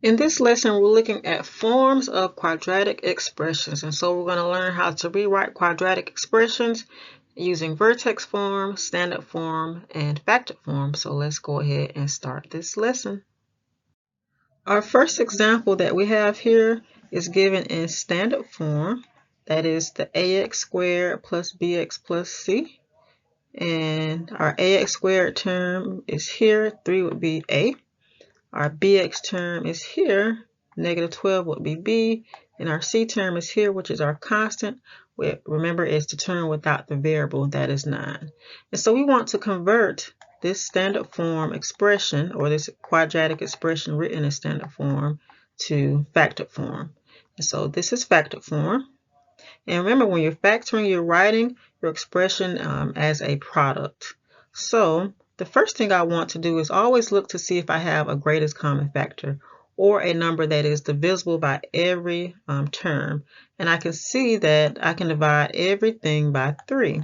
In this lesson, we're looking at forms of quadratic expressions. And so we're going to learn how to rewrite quadratic expressions using vertex form, standard form, and factored form. So let's go ahead and start this lesson. Our first example that we have here is given in standard form. That is the ax squared plus bx plus c. And our ax squared term is here. 3 would be a. Our bx term is here, negative 12 would be b, and our c term is here, which is our constant. Remember, it's the term without the variable, that is 9. And so we want to convert this standard form expression, or this quadratic expression written in standard form, to factored form. And so this is factored form. And remember, when you're factoring, you're writing your expression as a product. So the first thing I want to do is always look to see if I have a greatest common factor or a number that is divisible by every term. And I can see that I can divide everything by 3,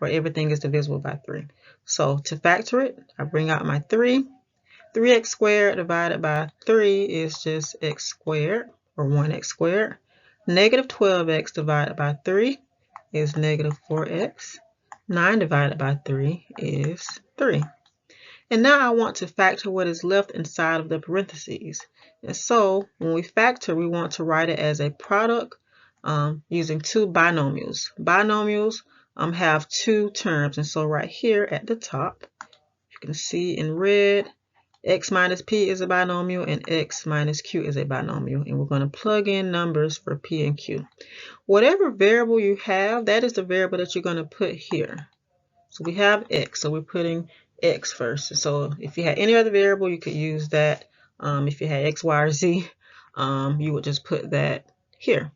or everything is divisible by 3. So to factor it, I bring out my 3. 3x squared divided by 3 is just x squared, or 1x squared. Negative 12x divided by 3 is negative 4x. 9 divided by 3 is 3. And now I want to factor what is left inside of the parentheses. And so when we factor, we want to write it as a product using two binomials. Binomials have two terms. And so right here at the top, you can see in red, x minus p is a binomial and x minus q is a binomial. And we're going to plug in numbers for p and q. Whatever variable you have, that is the variable that you're going to put here. So we have x, so we're putting x first. So if you had any other variable, you could use that. If you had x, y, or z, you would just put that here.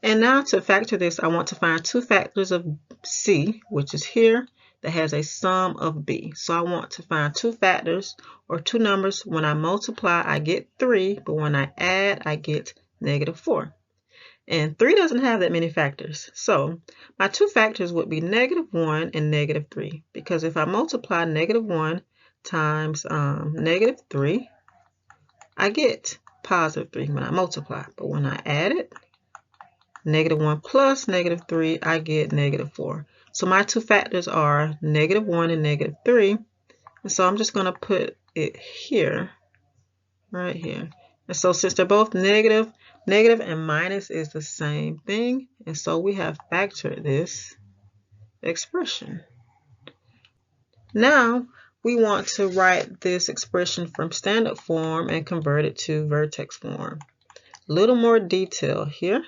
And now to factor this, I want to find two factors of c, which is here, that has a sum of b. So I want to find two factors, or two numbers. When I multiply, I get 3, but when I add, I get negative 4. And 3 doesn't have that many factors. So my two factors would be negative 1 and negative 3. Because if I multiply negative 1 times negative 3, I get positive 3 when I multiply. But when I add it, negative 1 plus negative 3, I get negative 4. So my two factors are negative 1 and negative 3. And so I'm just going to put it here, right here. And so since they're both negative, negative and minus is the same thing. And so we have factored this expression. Now we want to write this expression from standard form and convert it to vertex form. A little more detail here.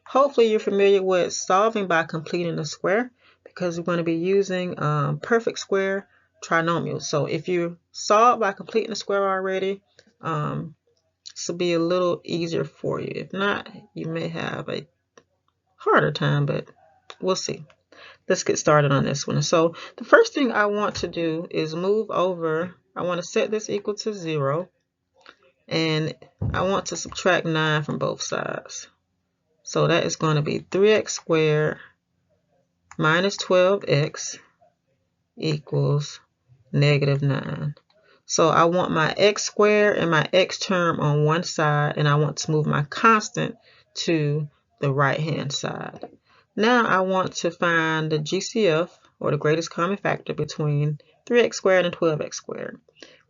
Hopefully you're familiar with solving by completing a square, because we're going to be using perfect square trinomials. So if you solve by completing a square already, this will be a little easier for you. If not, you may have a harder time, but we'll see. Let's get started on this one. So the first thing I want to do is move over. I want to set this equal to 0, and I want to subtract 9 from both sides. So that is going to be 3x squared minus 12x equals negative 9. So I want my x squared and my x term on one side, and I want to move my constant to the right-hand side. Now I want to find the GCF, or the greatest common factor, between 3x squared and 12x squared.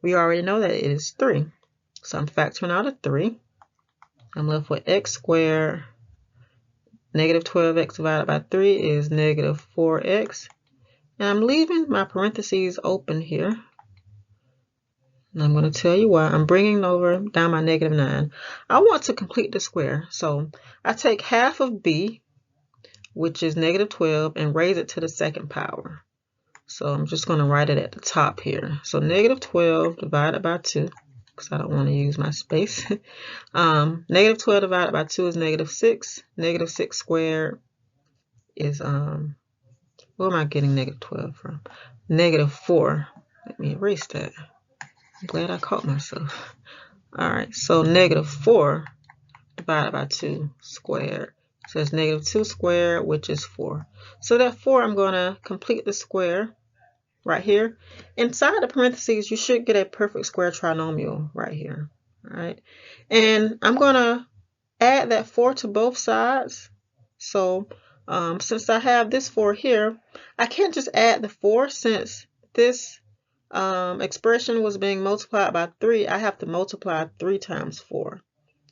We already know that it is 3. So I'm factoring out a 3. I'm left with x squared. Negative 12x divided by 3 is negative 4x. And I'm leaving my parentheses open here. And I'm going to tell you why. I'm bringing down my negative 9. I want to complete the square. So I take half of b, which is negative 12, and raise it to the second power. So I'm just going to write it at the top here. So negative 12 divided by 2, because I don't want to use my space. Negative 12 divided by 2 is negative 6. Negative 6 squared is, where am I getting negative 12 from? Negative 4. Let me erase that. I'm glad I caught myself. All right, so negative 4 divided by 2 squared. So it's negative 2 squared, which is 4. So therefore, I'm going to complete the square right here. Inside the parentheses, you should get a perfect square trinomial right here. All right, and I'm going to add that 4 to both sides. So since I have this 4 here, I can't just add the 4 since this expression was being multiplied by 3. I have to multiply 3 times 4.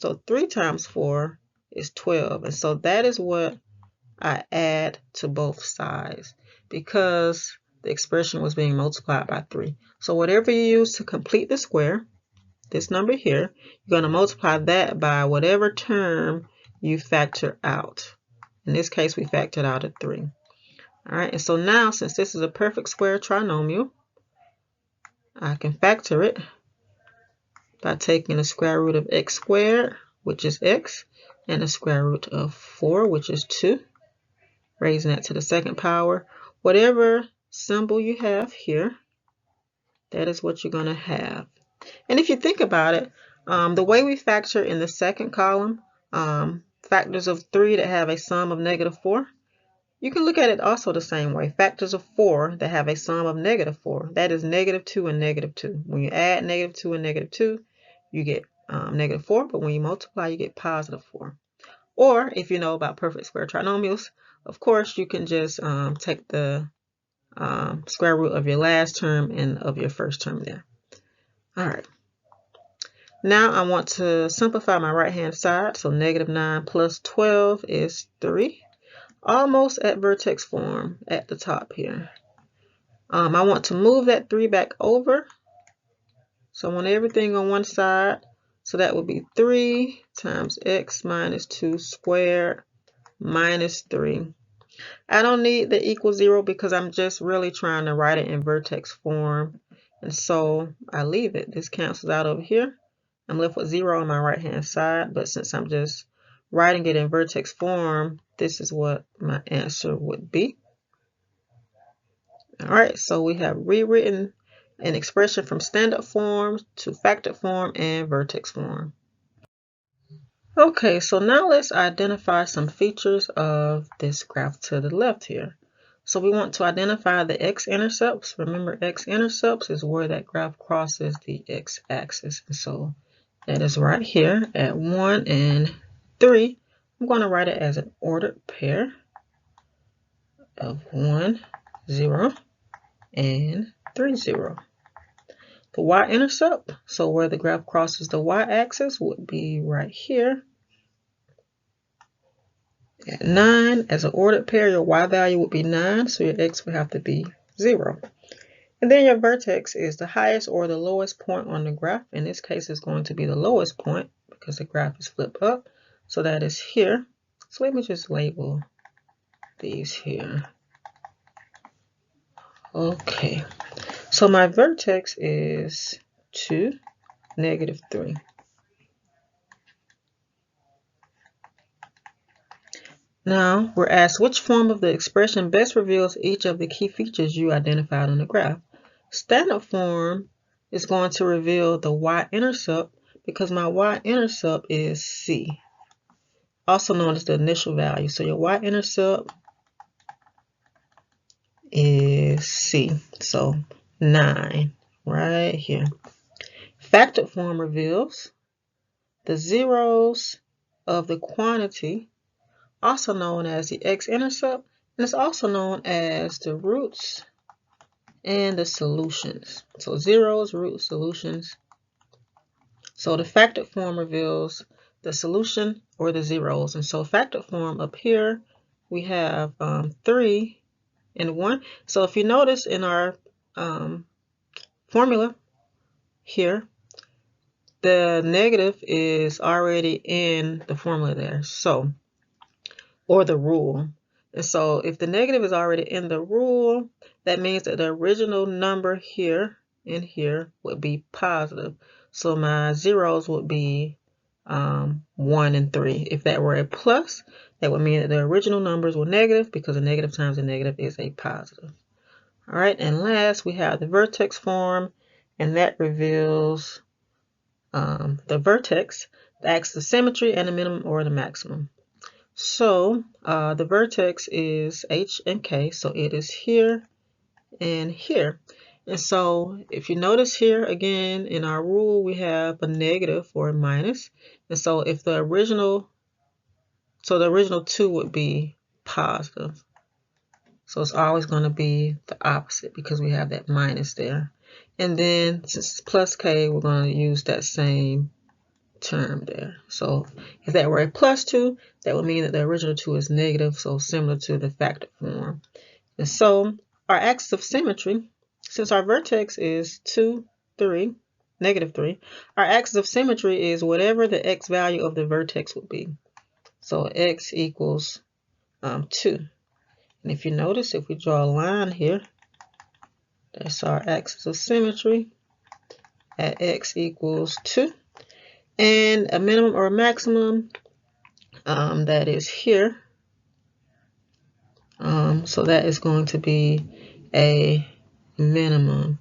So 3 times 4 is 12. And so that is what I add to both sides because the expression was being multiplied by 3. So whatever you use to complete the square, this number here, you're going to multiply that by whatever term you factor out. In this case, we factored out a 3. All right, and so now since this is a perfect square trinomial, I can factor it by taking the square root of x squared, which is x, and the square root of 4, which is 2, raising that to the second power. Whatever symbol you have here, that is what you're going to have. And if you think about it, the way we factor in the second column, factors of 3 that have a sum of -4, you can look at it also the same way. Factors of 4 that have a sum of -4, that is -2 and -2. When you add -2 and -2, you get -4, but when you multiply, you get +4. Or if you know about perfect square trinomials, of course, you can just take the square root of your last term and of your first term there. All right. Now I want to simplify my right-hand side. So -9 plus 12 is 3. Almost at vertex form at the top here. I want to move that 3 back over. So I want everything on one side. So that would be 3 times x minus 2 squared minus 3. I don't need the equal 0 because I'm just really trying to write it in vertex form. And so I leave it. This cancels out over here. I'm left with 0 on my right hand side. But since I'm just writing it in vertex form, this is what my answer would be. All right, so we have rewritten an expression from standard form to factored form and vertex form. Okay, so now let's identify some features of this graph to the left here. So we want to identify the x-intercepts. Remember, x-intercepts is where that graph crosses the x-axis. And so that is right here at 1 and 3. I'm going to write it as an ordered pair of 1, 0, and 3, 0. The y-intercept, so where the graph crosses the y-axis, would be right here. At 9, as an ordered pair, your y value would be 9, so your x would have to be 0. And then your vertex is the highest or the lowest point on the graph. In this case, it's going to be the lowest point because the graph is flipped up. So that is here. So let me just label these here. Okay, so my vertex is 2, -3. Now, we're asked which form of the expression best reveals each of the key features you identified on the graph. Standard form is going to reveal the y-intercept because my y-intercept is c, also known as the initial value. So your y-intercept is c, so 9 right here. Factored form reveals the zeros of the quantity, also known as the x-intercept, and it's also known as the roots and the solutions. So zeros, roots, solutions. So the factored form reveals the solution or the zeros. And so factored form up here, we have 3 and 1. So if you notice in our formula here, the negative is already in the formula there. So, or the rule. And so if the negative is already in the rule, that means that the original number here and here would be positive. So my zeros would be 1 and 3. If that were a plus, that would mean that the original numbers were negative because a negative times a negative is a positive. All right, and last we have the vertex form, and that reveals the vertex that acts the symmetry and the minimum or the maximum. So the vertex is H and K, so it is here and here. And so if you notice here again in our rule, we have a negative or a minus. And so if the original 2 would be positive. So it's always going to be the opposite because we have that minus there. And then since it's plus k, we're going to use that same term there. So if that were a plus 2, that would mean that the original 2 is negative, so similar to the factored form. And so our axis of symmetry, since our vertex is 2, 3, negative 3, our axis of symmetry is whatever the x value of the vertex would be. So x equals 2. And if you notice, if we draw a line here, that's our axis of symmetry at x equals 2. And a minimum or a maximum, that is here. So that is going to be a minimum.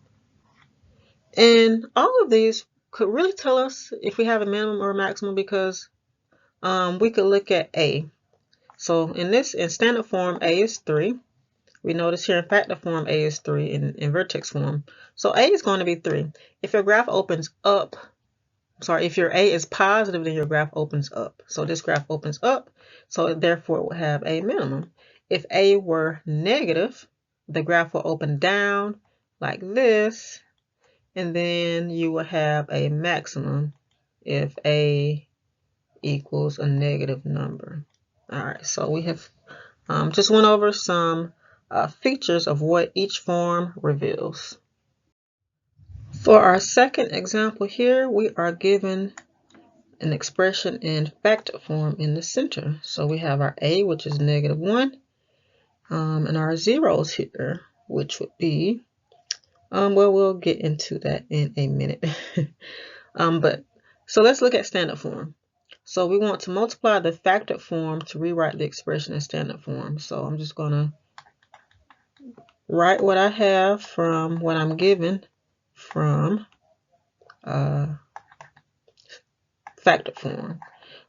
And all of these could really tell us if we have a minimum or a maximum because we could look at A. So in standard form, A is 3. We notice here in factor form, A is 3 in vertex form. So A is going to be 3. If your graph opens up, if your A is positive, then your graph opens up. So this graph opens up, so therefore it will have a minimum. If A were negative, the graph will open down like this, and then you will have a maximum if A equals a negative number. All right, so we have just went over some features of what each form reveals. For our second example here, we are given an expression in factored form in the center. So we have our A, which is negative 1, and our zeros here, which would be, well, we'll get into that in a minute. So let's look at standard form. So we want to multiply the factored form to rewrite the expression in standard form. So I'm just going to write what I have from what I'm given from factored form.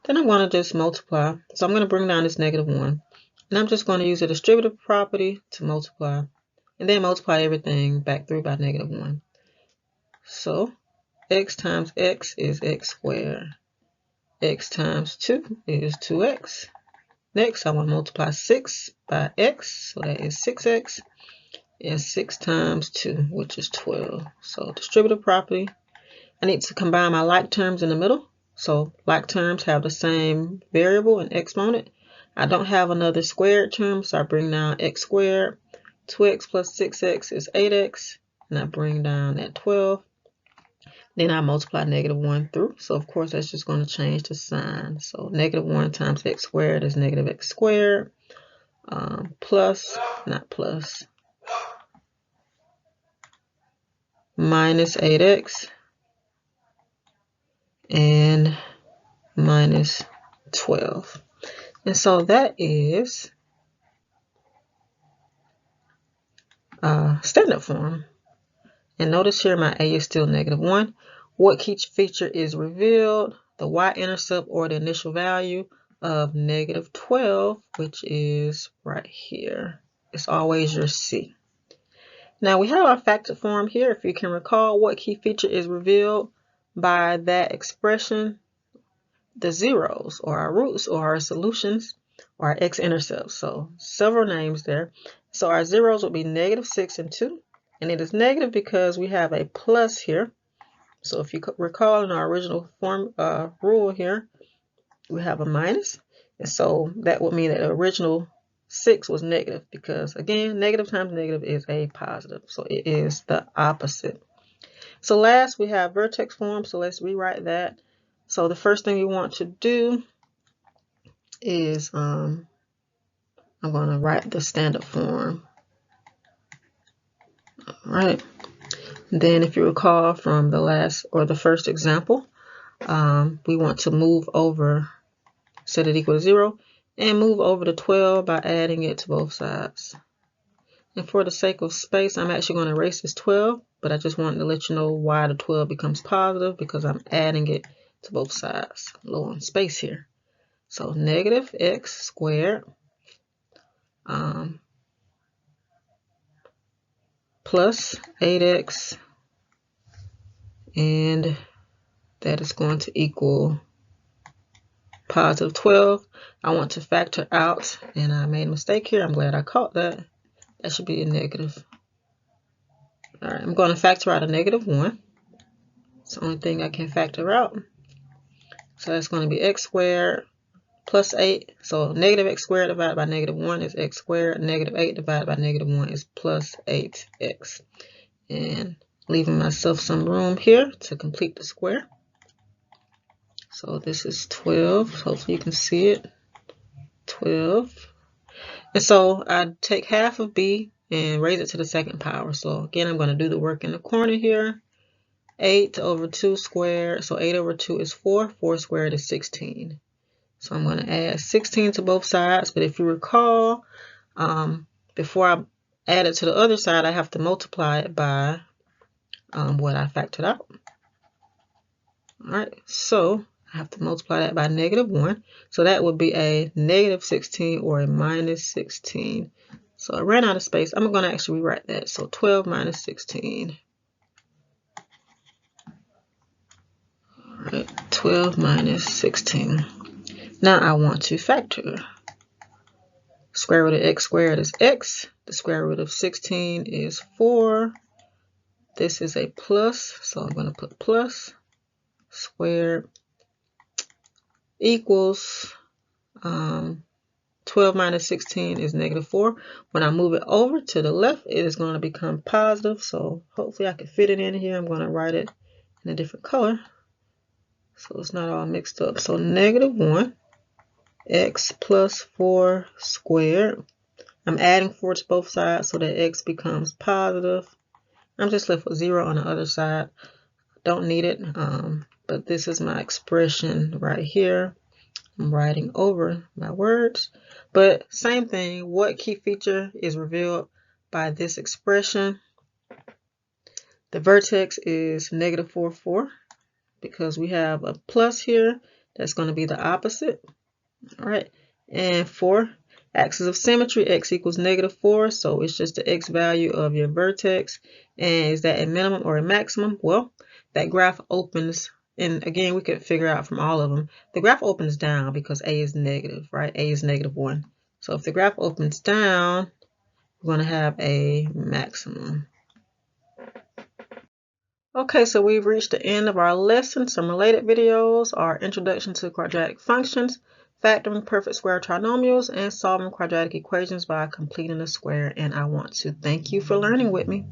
Then I'm going to just multiply. So I'm going to bring down this negative 1. And I'm just going to use the distributive property to multiply. And then multiply everything back through by negative 1. So x times x is x squared. X times 2 is 2x. Next, I want to multiply 6 by x. So that is 6x. And 6 times 2, which is 12. So distributive property. I need to combine my like terms in the middle. So like terms have the same variable and exponent. I don't have another squared term, so I bring down x squared. 2x plus 6x is 8x, and I bring down that 12. Then I multiply negative 1 through. So of course that's just going to change the sign. So negative 1 times x squared is negative x squared. Minus 8x and minus 12. And so that is standard form. And notice here my A is still negative 1. What key feature is revealed? The y-intercept or the initial value of negative 12, which is right here. It's always your C. Now we have our factored form here. If you can recall, what key feature is revealed by that expression? The zeros, or our roots, or our solutions, or our x-intercepts. So several names there. So our zeros would be negative 6 and 2. And it is negative because we have a plus here. So if you recall in our original form rule here, we have a minus. And so that would mean that the original 6 was negative because, again, negative times negative is a positive. So it is the opposite. So last, we have vertex form. So let's rewrite that. So the first thing we want to do is I'm going to write the standard form. All right. Then if you recall from the last or the first example, we want to move over, set it equal to 0, and move over to 12 by adding it to both sides. And for the sake of space, I'm actually going to erase this 12, but I just wanted to let you know why the 12 becomes positive because I'm adding it to both sides. Low on space here. So negative x squared plus 8x, and that is going to equal positive 12. I want to factor out, and I made a mistake here. I'm glad I caught that. That should be a negative. All right, I'm going to factor out a negative 1. It's the only thing I can factor out. So that's going to be x squared plus 8. So negative x squared divided by negative 1 is x squared. Negative 8 divided by negative 1 is plus 8x. And leaving myself some room here to complete the square. So this is 12. Hopefully you can see it. 12. And so I take half of b and raise it to the second power. So again, I'm going to do the work in the corner here. 8 over 2 squared. So 8 over 2 is 4. 4 squared is 16. So I'm going to add 16 to both sides. But if you recall, before I add it to the other side, I have to multiply it by what I factored out. All right, so I have to multiply that by negative 1. So that would be a negative 16 or a minus 16. So I ran out of space. I'm going to actually rewrite that. So 12 minus 16. All right, 12 minus 16. Now I want to factor. Square root of x squared is x. The square root of 16 is 4. This is a plus, so I'm going to put plus squared equals 12 minus 16 is negative 4. When I move it over to the left, it is going to become positive. So hopefully I can fit it in here. I'm going to write it in a different color so it's not all mixed up. So negative 1 x plus 4 squared. I'm adding 4 to both sides so that x becomes positive. I'm just left with 0 on the other side. Don't need it, but this is my expression right here. I'm writing over my words, but same thing. What key feature is revealed by this expression? The vertex is negative 4, 4, because we have a plus here. That's going to be the opposite. All right, and 4, axis of symmetry, x equals negative 4, so it's just the x value of your vertex. And is that a minimum or a maximum? Well, that graph opens, and again, we could figure out from all of them, the graph opens down because a is negative, right? A is negative 1. So if the graph opens down, we're going to have a maximum. Okay, so we've reached the end of our lesson. Some related videos are Introduction to Quadratic Functions, Factoring Perfect Square Trinomials, and Solving Quadratic Equations by Completing a Square. And I want to thank you for learning with me.